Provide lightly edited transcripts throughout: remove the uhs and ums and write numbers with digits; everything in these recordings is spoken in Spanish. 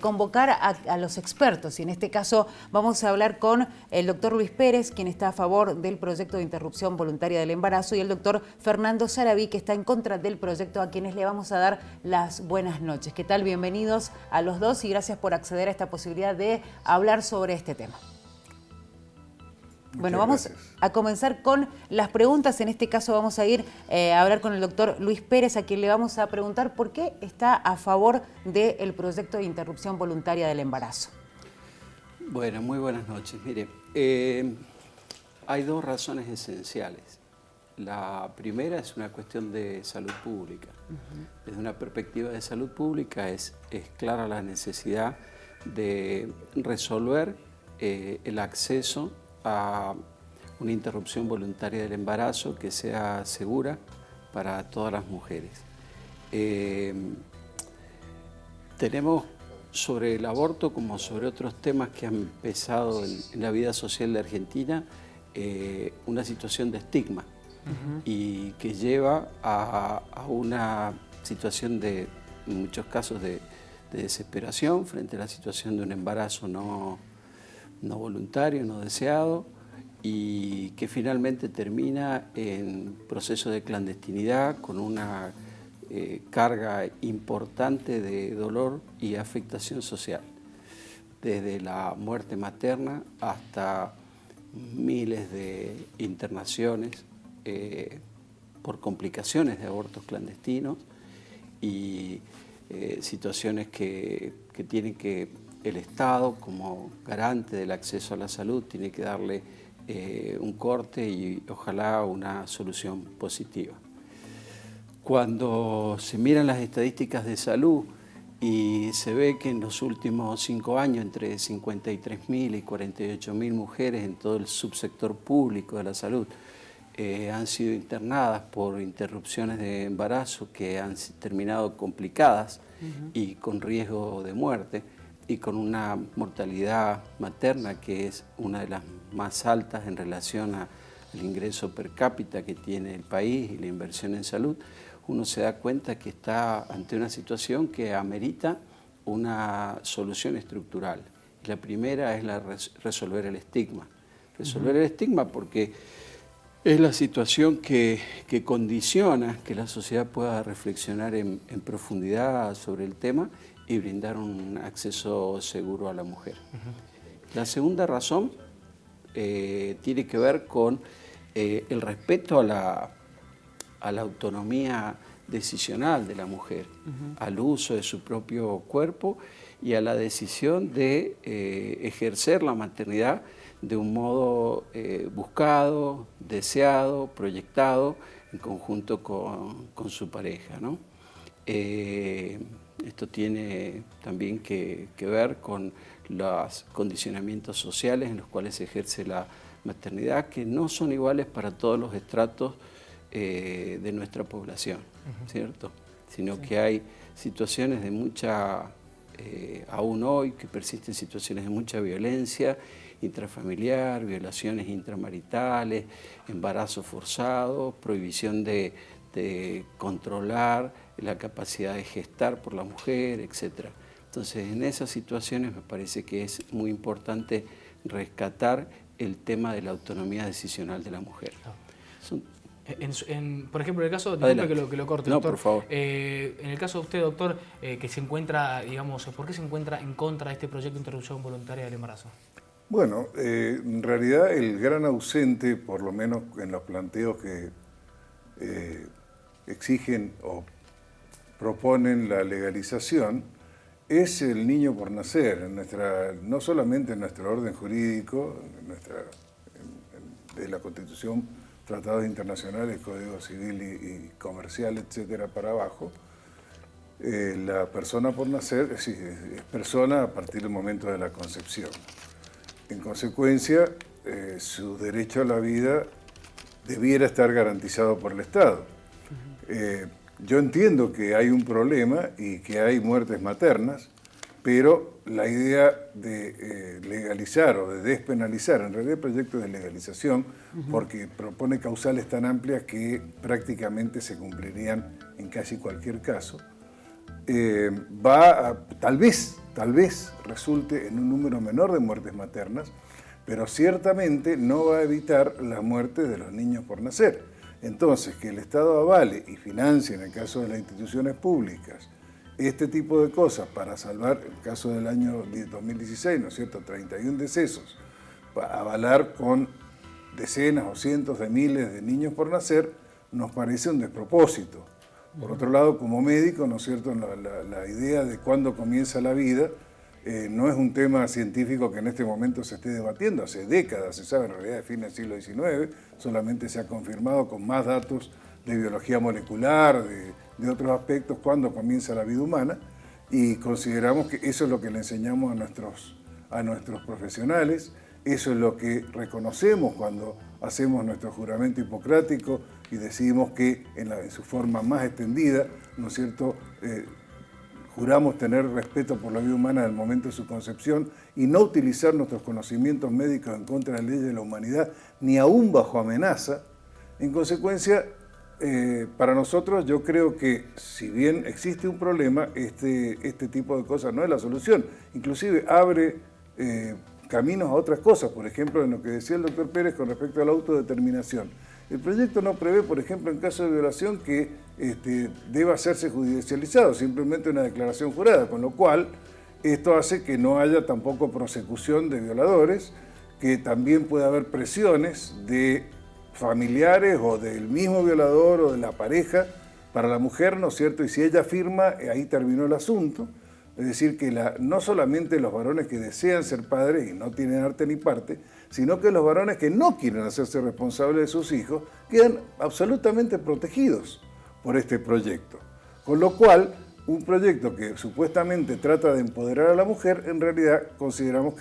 Convocar a los expertos, y en este caso vamos a hablar con el doctor Luis Pérez, quien está a favor del proyecto de interrupción voluntaria del embarazo, y el doctor Fernando Sarabí, que está en contra del proyecto, a quienes le vamos a dar las buenas noches. ¿Qué tal? Bienvenidos a los dos y gracias por acceder a esta posibilidad de hablar sobre este tema. Bueno, vamos a comenzar con las preguntas. En este caso vamos a ir a hablar con el doctor Luis Pérez, a quien le vamos a preguntar por qué está a favor del proyecto de interrupción voluntaria del embarazo. Bueno, muy buenas noches. Mire, hay dos razones esenciales. La primera es una cuestión de salud pública. Desde una perspectiva de salud pública es clara la necesidad de resolver el acceso a una interrupción voluntaria del embarazo que sea segura para todas las mujeres. Tenemos sobre el aborto, como sobre otros temas que han pesado en la vida social de Argentina, una situación de estigma y que lleva a una situación en muchos casos de desesperación frente a la situación de un embarazo no voluntario, no deseado, y que finalmente termina en proceso de clandestinidad con una carga importante de dolor y afectación social, desde la muerte materna hasta miles de internaciones por complicaciones de abortos clandestinos y situaciones que tienen que el Estado, como garante del acceso a la salud, tiene que darle un corte y ojalá una solución positiva. Cuando se miran las estadísticas de salud y se ve que en los últimos 5 años entre 53.000 y 48.000 mujeres en todo el subsector público de la salud han sido internadas por interrupciones de embarazo que han terminado complicadas y con riesgo de muerte, y con una mortalidad materna que es una de las más altas en relación al ingreso per cápita que tiene el país y la inversión en salud, uno se da cuenta que está ante una situación que amerita una solución estructural. La primera es resolver el estigma. Resolver el estigma porque es la situación que condiciona que la sociedad pueda reflexionar en profundidad sobre el tema y brindar un acceso seguro a la mujer. La segunda razón tiene que ver con el respeto a la autonomía decisional de la mujer, al uso de su propio cuerpo y a la decisión de ejercer la maternidad de un modo buscado, deseado, proyectado en conjunto con su pareja, ¿no? Esto tiene también que ver con los condicionamientos sociales en los cuales se ejerce la maternidad, que no son iguales para todos los estratos de nuestra población, ¿cierto? Sino que hay situaciones de mucha, aún hoy, que persisten situaciones de mucha violencia intrafamiliar, violaciones intramaritales, embarazo forzado, prohibición de controlar la capacidad de gestar por la mujer, etc. Entonces, en esas situaciones me parece que es muy importante rescatar el tema de la autonomía decisional de la mujer. Por ejemplo, en el caso, disculpe que lo corte, doctor. No, por favor. En el caso de usted, doctor, que se encuentra, digamos, ¿por qué se encuentra en contra de este proyecto de interrupción voluntaria del embarazo? Bueno, en realidad el gran ausente, por lo menos en los planteos que exigen o proponen la legalización, es el niño por nacer, no solamente en nuestro orden jurídico, de la Constitución, tratados internacionales, Código Civil y Comercial, etcétera, para abajo. La persona por nacer es persona a partir del momento de la concepción. En consecuencia, su derecho a la vida debiera estar garantizado por el Estado. Yo entiendo que hay un problema y que hay muertes maternas, pero la idea de legalizar o de despenalizar, en realidad el proyecto de legalización, porque propone causales tan amplias que prácticamente se cumplirían en casi cualquier caso, va a, tal vez tal vez resulte en un número menor de muertes maternas, pero ciertamente no va a evitar la muerte de los niños por nacer. Entonces, que el Estado avale y financie, en el caso de las instituciones públicas, este tipo de cosas para salvar, en el caso del año 2016, ¿no es cierto?, 31 decesos, para avalar con decenas o cientos de miles de niños por nacer, nos parece un despropósito. Por otro lado, como médico, ¿no es cierto?, la idea de cuándo comienza la vida no es un tema científico que en este momento se esté debatiendo. Hace décadas se sabe, en realidad, de fines del siglo XIX, solamente se ha confirmado con más datos de biología molecular, de otros aspectos, cuándo comienza la vida humana, y consideramos que eso es lo que le enseñamos a nuestros profesionales, eso es lo que reconocemos cuando hacemos nuestro juramento hipocrático y decidimos que en su forma más extendida, ¿no es cierto?, juramos tener respeto por la vida humana en el momento de su concepción y no utilizar nuestros conocimientos médicos en contra de las leyes de la humanidad, ni aún bajo amenaza. En consecuencia, para nosotros yo creo que si bien existe un problema, este tipo de cosas no es la solución. Inclusive abre caminos a otras cosas, por ejemplo, en lo que decía el doctor Pérez con respecto a la autodeterminación. El proyecto no prevé, por ejemplo, en caso de violación que deba hacerse judicializado, simplemente una declaración jurada, con lo cual esto hace que no haya tampoco prosecución de violadores, que también pueda haber presiones de familiares o del mismo violador o de la pareja para la mujer, ¿no es cierto? Y si ella firma, ahí terminó el asunto. Es decir, que no solamente los varones que desean ser padres y no tienen arte ni parte, sino que los varones que no quieren hacerse responsables de sus hijos quedan absolutamente protegidos por este proyecto. Con lo cual, un proyecto que supuestamente trata de empoderar a la mujer, en realidad considero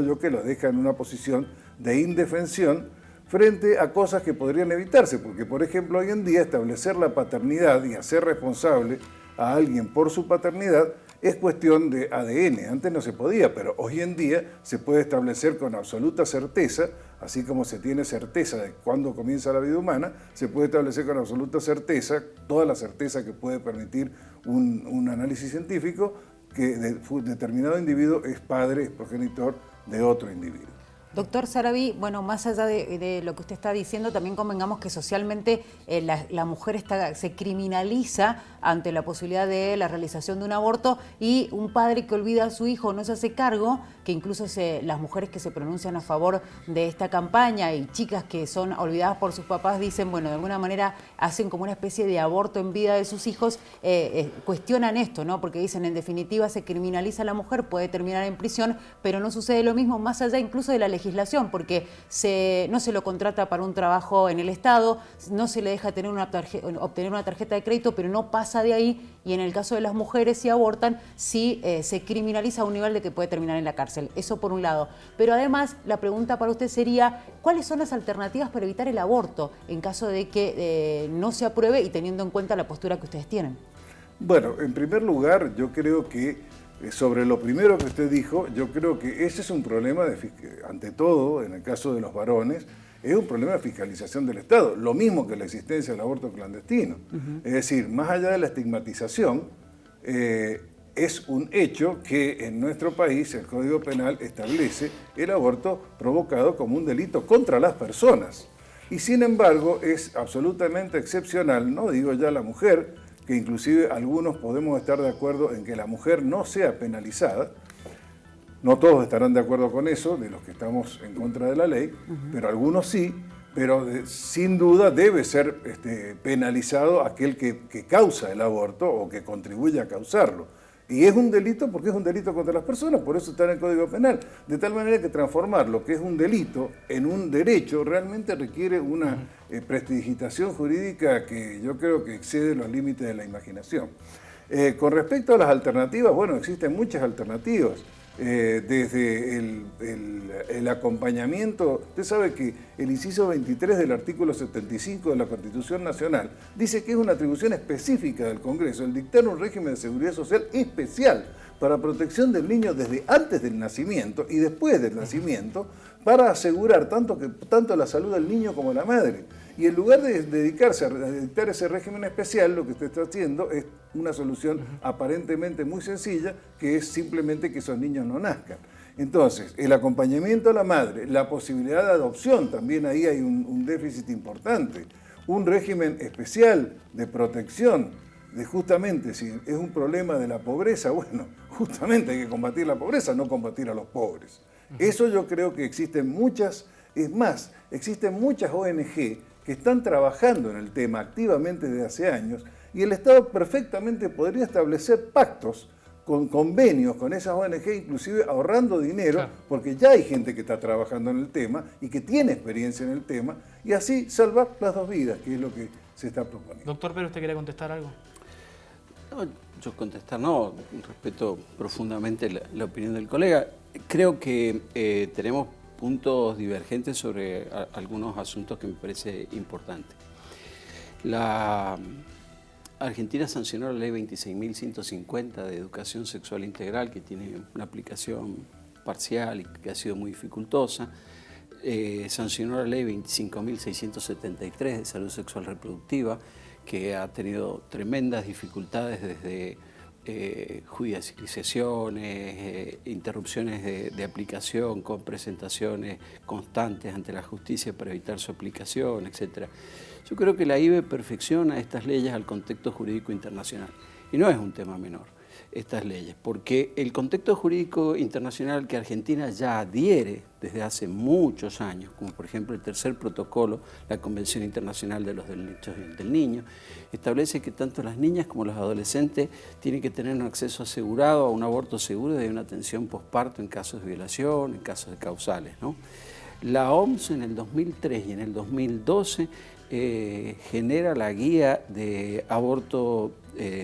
yo que los deja en una posición de indefensión frente a cosas que podrían evitarse, porque por ejemplo hoy en día establecer la paternidad y hacer responsable a alguien por su paternidad es cuestión de ADN. Antes no se podía, pero hoy en día se puede establecer con absoluta certeza, así como se tiene certeza de cuándo comienza la vida humana, se puede establecer con absoluta certeza, toda la certeza que puede permitir un análisis científico, que determinado individuo es padre, es progenitor de otro individuo. Doctor Sarabí, bueno, más allá de lo que usted está diciendo, también convengamos que socialmente la mujer se criminaliza ante la posibilidad de la realización de un aborto, y un padre que olvida a su hijo no se hace cargo, que incluso las mujeres que se pronuncian a favor de esta campaña y chicas que son olvidadas por sus papás dicen, bueno, de alguna manera hacen como una especie de aborto en vida de sus hijos, cuestionan esto, ¿no? Porque dicen, en definitiva, se criminaliza a la mujer, puede terminar en prisión, pero no sucede lo mismo más allá incluso de la legislación, porque no se lo contrata para un trabajo en el Estado, no se le deja obtener una tarjeta de crédito, pero no pasa de ahí, y en el caso de las mujeres, si abortan, sí se criminaliza a un nivel de que puede terminar en la cárcel. Eso por un lado. Pero además, la pregunta para usted sería, ¿cuáles son las alternativas para evitar el aborto en caso de que no se apruebe y teniendo en cuenta la postura que ustedes tienen? Bueno, en primer lugar, yo creo que sobre lo primero que usted dijo, yo creo que ese es un problema, ante todo, en el caso de los varones, es un problema de fiscalización del Estado, lo mismo que la existencia del aborto clandestino. Es decir, más allá de la estigmatización, es un hecho que en nuestro país el Código Penal establece el aborto provocado como un delito contra las personas. Y sin embargo es absolutamente excepcional, no digo ya la mujer, que inclusive algunos podemos estar de acuerdo en que la mujer no sea penalizada. No todos estarán de acuerdo con eso, de los que estamos en contra de la ley, pero algunos sí, pero sin duda debe ser penalizado aquel que causa el aborto o que contribuye a causarlo. Y es un delito porque es un delito contra las personas, por eso está en el Código Penal. De tal manera que transformar lo que es un delito en un derecho realmente requiere una prestidigitación jurídica que yo creo que excede los límites de la imaginación. Con respecto a las alternativas, bueno, existen muchas alternativas. Desde el acompañamiento, usted sabe que el inciso 23 del artículo 75 de la Constitución Nacional dice que es una atribución específica del Congreso el dictar un régimen de seguridad social especial para protección del niño desde antes del nacimiento y después del nacimiento, para asegurar tanto la salud del niño como la madre. Y en lugar de dedicarse a dictar ese régimen especial, lo que usted está haciendo es una solución aparentemente muy sencilla, que es simplemente que esos niños no nazcan. Entonces, el acompañamiento a la madre, la posibilidad de adopción, también ahí hay un déficit importante. Un régimen especial de protección, de justamente, si es un problema de la pobreza, bueno, justamente hay que combatir la pobreza, no combatir a los pobres. Eso yo creo que existen muchas, es más, existen muchas ONG que están trabajando en el tema activamente desde hace años, y el Estado perfectamente podría establecer pactos con convenios con esas ONG, inclusive ahorrando dinero, claro, porque ya hay gente que está trabajando en el tema y que tiene experiencia en el tema, y así salvar las dos vidas, que es lo que se está proponiendo. Doctor Pérez, ¿usted quería contestar algo? No, yo contestar no, respeto profundamente la opinión del colega. Creo que tenemos puntos divergentes sobre algunos asuntos que me parece importante. La Argentina sancionó la ley 26.150 de educación sexual integral, que tiene una aplicación parcial y que ha sido muy dificultosa. Sancionó la ley 25.673 de salud sexual reproductiva, que ha tenido tremendas dificultades desde judicializaciones, interrupciones de aplicación con presentaciones constantes ante la justicia para evitar su aplicación, etc. Yo creo que la IBE perfecciona estas leyes al contexto jurídico internacional. Y no es un tema menor, estas leyes, porque el contexto jurídico internacional que Argentina ya adhiere desde hace muchos años, como por ejemplo el tercer protocolo, la Convención Internacional de los Derechos del Niño, establece que tanto las niñas como los adolescentes tienen que tener un acceso asegurado a un aborto seguro y a una atención posparto en casos de violación, en casos de causales, ¿no? La OMS en el 2003 y en el 2012 genera la guía de aborto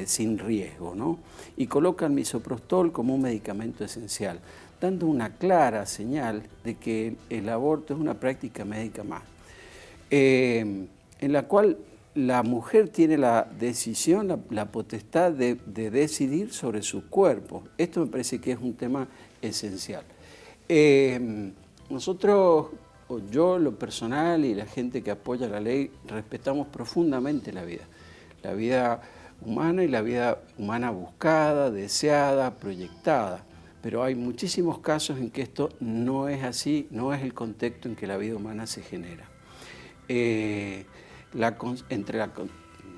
sin riesgo, ¿no? Y coloca el misoprostol como un medicamento esencial, dando una clara señal de que el aborto es una práctica médica más, en la cual la mujer tiene la decisión, la potestad de decidir sobre su cuerpo. Esto me parece que es un tema esencial. Nosotros, o yo, lo personal y la gente que apoya la ley, respetamos profundamente la vida humana y la vida humana buscada, deseada, proyectada. Pero hay muchísimos casos en que esto no es así, no es el contexto en que la vida humana se genera.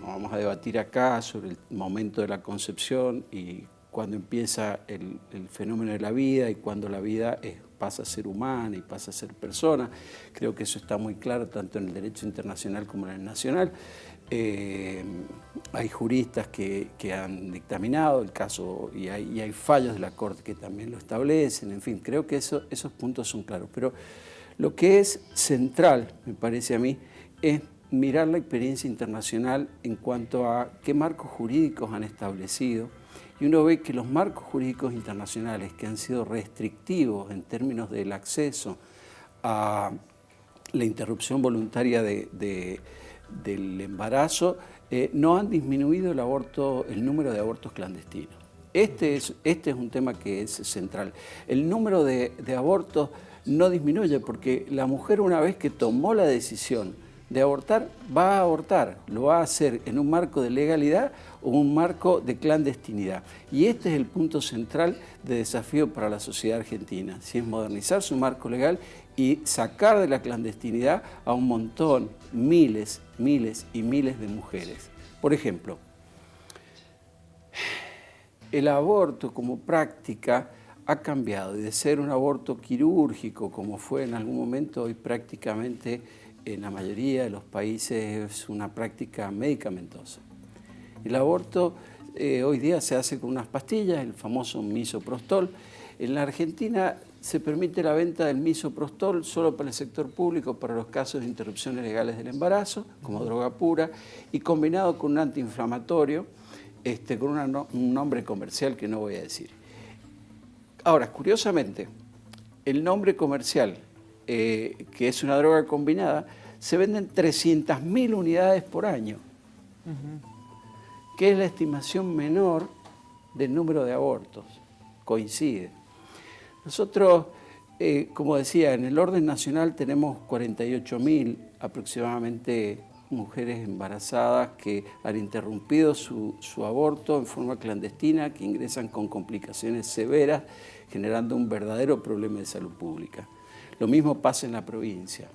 No vamos a debatir acá sobre el momento de la concepción y cuando empieza el fenómeno de la vida y cuando la vida pasa a ser humana y pasa a ser persona. Creo que eso está muy claro tanto en el derecho internacional como en el nacional. Hay juristas que han dictaminado el caso y hay fallos de la Corte que también lo establecen. En fin, creo que esos puntos son claros. Pero lo que es central, me parece a mí, es mirar la experiencia internacional en cuanto a qué marcos jurídicos han establecido. Y uno ve que los marcos jurídicos internacionales que han sido restrictivos en términos del acceso a la interrupción voluntaria del embarazo no han disminuido el número de abortos clandestinos. Este es un tema que es central. El número de abortos no disminuye porque la mujer, una vez que tomó la decisión de abortar, va a abortar, lo va a hacer en un marco de legalidad o un marco de clandestinidad. Y este es el punto central de desafío para la sociedad argentina, si es modernizar su marco legal y sacar de la clandestinidad a un montón, miles y miles de mujeres. Por ejemplo, el aborto como práctica ha cambiado y de ser un aborto quirúrgico, como fue en algún momento, hoy prácticamente en la mayoría de los países es una práctica medicamentosa. El aborto hoy día se hace con unas pastillas, el famoso misoprostol. En la Argentina se permite la venta del misoprostol solo para el sector público para los casos de interrupciones legales del embarazo, como droga pura, y combinado con un antiinflamatorio, con un nombre comercial que no voy a decir. Ahora, curiosamente, el nombre comercial, que es una droga combinada, se venden 300.000 unidades por año, que es la estimación menor del número de abortos. coincide. Nosotros, como decía, en el orden nacional tenemos 48.000 aproximadamente mujeres embarazadas que han interrumpido su aborto en forma clandestina, que ingresan con complicaciones severas, generando un verdadero problema de salud pública. Lo mismo pasa en la provincia.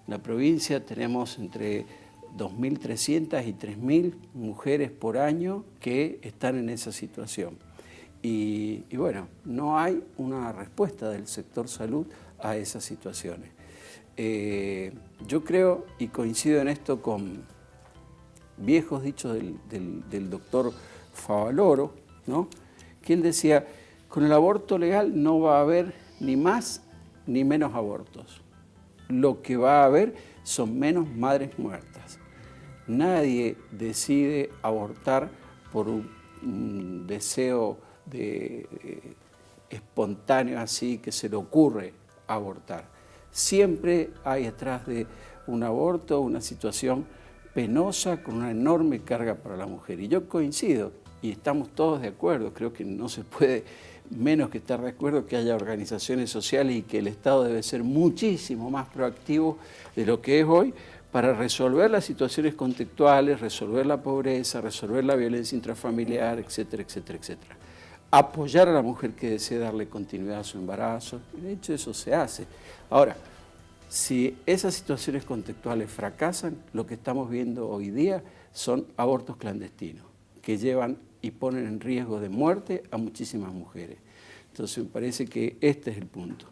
En la provincia tenemos entre 2.300 y 3.000 mujeres por año que están en esa situación. Y bueno, no hay una respuesta del sector salud a esas situaciones. Yo creo, y coincido en esto con viejos dichos del doctor Favaloro, ¿no?, que él decía, con el aborto legal no va a haber ni más ni menos abortos. Lo que va a haber son menos madres muertas. Nadie decide abortar por un deseo espontáneo así que se le ocurre abortar. Siempre hay detrás de un aborto una situación penosa con una enorme carga para la mujer. Y yo coincido, y estamos todos de acuerdo, creo que no se puede menos que estar de acuerdo que haya organizaciones sociales y que el Estado debe ser muchísimo más proactivo de lo que es hoy para resolver las situaciones contextuales, resolver la pobreza, resolver la violencia intrafamiliar, etcétera, etcétera, etcétera. Apoyar a la mujer que desee darle continuidad a su embarazo, y de hecho eso se hace. Ahora, si esas situaciones contextuales fracasan, lo que estamos viendo hoy día son abortos clandestinos, que llevan y ponen en riesgo de muerte a muchísimas mujeres. Entonces me parece que este es el punto.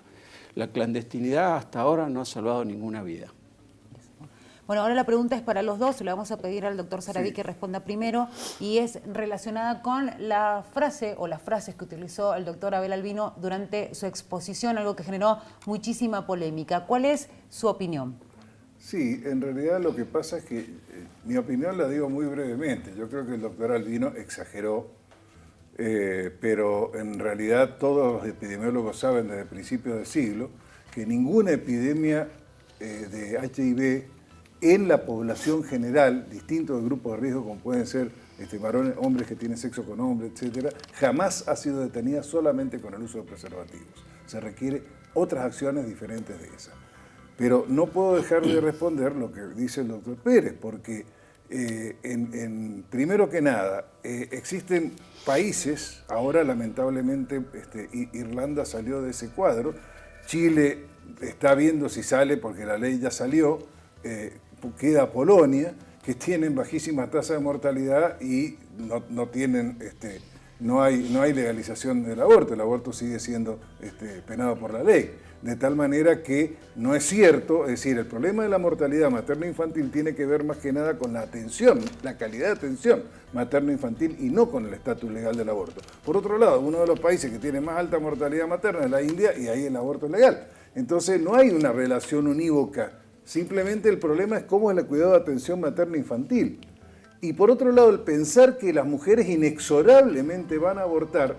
La clandestinidad hasta ahora no ha salvado ninguna vida. Bueno, ahora la pregunta es para los dos, le vamos a pedir al doctor Sarabí Sí. que responda primero, y es relacionada con la frase o las frases que utilizó el doctor Abel Albino durante su exposición, algo que generó muchísima polémica. ¿Cuál es su opinión? Sí, en realidad lo que pasa es que mi opinión la digo muy brevemente. Yo creo que el doctor Albino exageró, pero en realidad todos los epidemiólogos saben desde principios del siglo que ninguna epidemia de HIV en la población general, distintos grupos de riesgo como pueden ser varones, hombres que tienen sexo con hombres, etcétera, jamás ha sido detenida solamente con el uso de preservativos. Se requiere otras acciones diferentes de esas. Pero no puedo dejar de responder lo que dice el doctor Pérez, porque primero que nada, existen países, ahora lamentablemente Irlanda salió de ese cuadro, Chile está viendo si sale porque la ley ya salió, queda Polonia, que tienen bajísima tasa de mortalidad y no hay legalización del aborto. El aborto sigue siendo penado por la ley. De tal manera que no es cierto, es decir, el problema de la mortalidad materno-infantil tiene que ver más que nada con la atención, la calidad de atención materno-infantil y no con el estatus legal del aborto. Por otro lado, uno de los países que tiene más alta mortalidad materna es la India y ahí el aborto es legal. Entonces no hay una relación unívoca. Simplemente el problema es cómo es el cuidado de atención materno-infantil. Y por otro lado, el pensar que las mujeres inexorablemente van a abortar,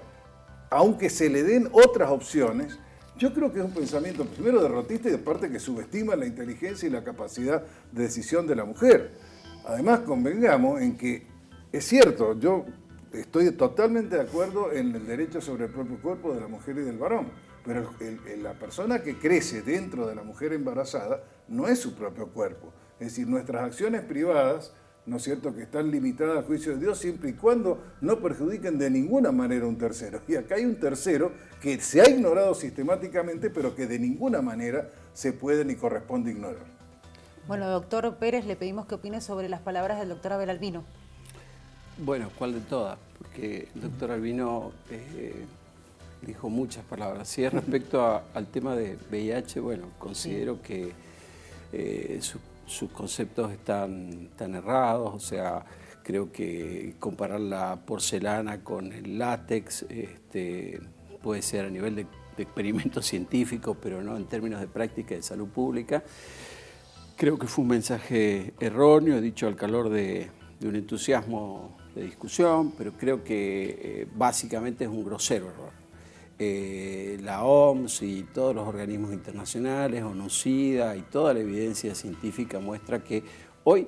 aunque se le den otras opciones, yo creo que es un pensamiento primero derrotista y de parte que subestima la inteligencia y la capacidad de decisión de la mujer. Además, convengamos en que es cierto, yo estoy totalmente de acuerdo en el derecho sobre el propio cuerpo de la mujer y del varón, pero la persona que crece dentro de la mujer embarazada no es su propio cuerpo. Es decir, nuestras acciones privadas, ¿no es cierto?, que están limitadas al juicio de Dios siempre y cuando no perjudiquen de ninguna manera a un tercero. Y acá hay un tercero que se ha ignorado sistemáticamente, pero que de ninguna manera se puede ni corresponde ignorar. Bueno, doctor Pérez, le pedimos que opine sobre las palabras del doctor Abel Albino. Bueno, ¿cuál de todas? Porque el doctor Albino dijo muchas palabras. Si es respecto al tema de VIH, bueno, considero que sus conceptos están errados, o sea, creo que comparar la porcelana con el látex puede ser a nivel de experimento científico, pero no en términos de práctica de salud pública. Creo que fue un mensaje erróneo, dicho al calor de un entusiasmo de discusión, pero creo que básicamente es un grosero error. La OMS y todos los organismos internacionales, ONU-SIDA y toda la evidencia científica muestra que hoy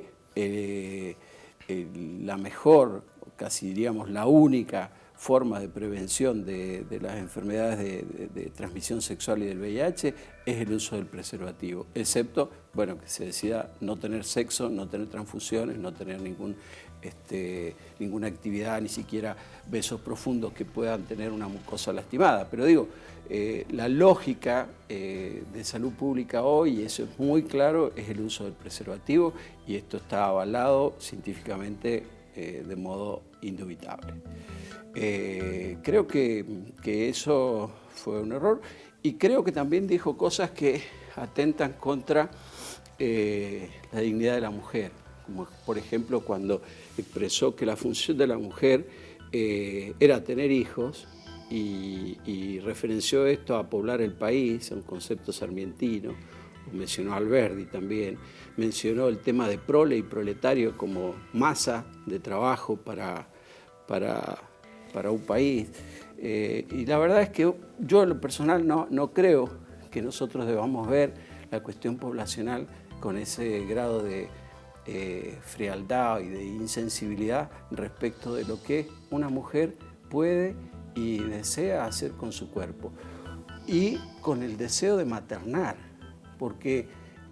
la mejor, casi diríamos la única forma de prevención de las enfermedades de transmisión sexual y del VIH es el uso del preservativo, excepto, bueno, que se decida no tener sexo, no tener transfusiones, no tener ninguna actividad, ni siquiera besos profundos que puedan tener una mucosa lastimada. Pero digo, la lógica de salud pública hoy, y eso es muy claro, es el uso del preservativo, y esto está avalado científicamente de modo indubitable. Creo que eso fue un error, y creo que también dijo cosas que atentan contra la dignidad de la mujer, como por ejemplo cuando expresó que la función de la mujer era tener hijos, y referenció esto a poblar el país, a un concepto sarmientino. Mencionó a Alberdi también, mencionó el tema de prole y proletario como masa de trabajo para un país. Y la verdad es que yo en lo personal no creo que nosotros debamos ver la cuestión poblacional con ese grado de frialdad y de insensibilidad respecto de lo que una mujer puede y desea hacer con su cuerpo. Y con el deseo de maternar, porque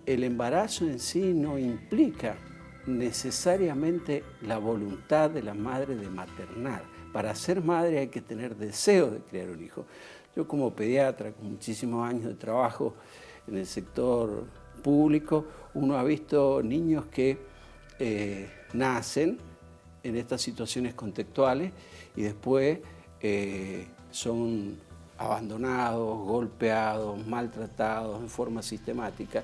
el embarazo en sí no implica necesariamente la voluntad de la madre de maternar. Para ser madre hay que tener deseo de criar un hijo. Yo como pediatra, con muchísimos años de trabajo en el sector público, uno ha visto niños que nacen en estas situaciones contextuales y después son abandonados, golpeados, maltratados en forma sistemática.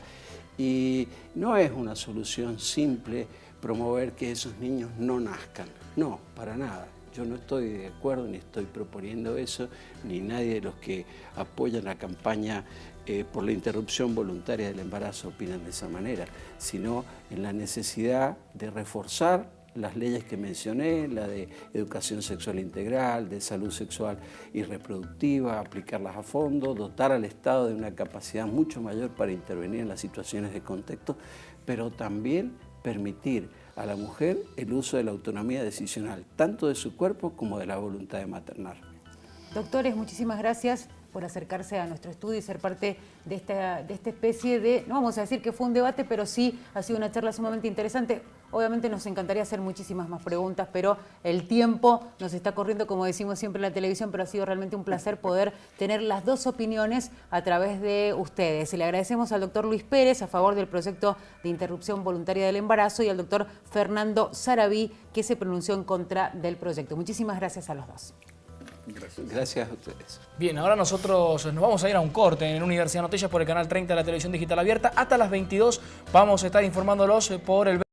Y no es una solución simple promover que esos niños no nazcan. No, para nada. Yo no estoy de acuerdo ni estoy proponiendo eso, ni nadie de los que apoyan la campaña por la interrupción voluntaria del embarazo opinan de esa manera, sino en la necesidad de reforzar las leyes que mencioné, la de educación sexual integral, de salud sexual y reproductiva, aplicarlas a fondo, dotar al Estado de una capacidad mucho mayor para intervenir en las situaciones de contexto, pero también permitir a la mujer el uso de la autonomía decisional, tanto de su cuerpo como de la voluntad de maternar. Doctores, muchísimas gracias por acercarse a nuestro estudio y ser parte de esta especie de, no vamos a decir que fue un debate, pero sí ha sido una charla sumamente interesante. Obviamente nos encantaría hacer muchísimas más preguntas, pero el tiempo nos está corriendo, como decimos siempre en la televisión, pero ha sido realmente un placer poder tener las dos opiniones a través de ustedes. Le agradecemos al doctor Luis Pérez a favor del proyecto de interrupción voluntaria del embarazo y al doctor Fernando Sarabí, que se pronunció en contra del proyecto. Muchísimas gracias a los dos. Gracias a ustedes. Bien, ahora nosotros nos vamos a ir a un corte en Universidad Noticias por el canal 30 de la televisión digital abierta. Hasta las 22 vamos a estar informándolos por el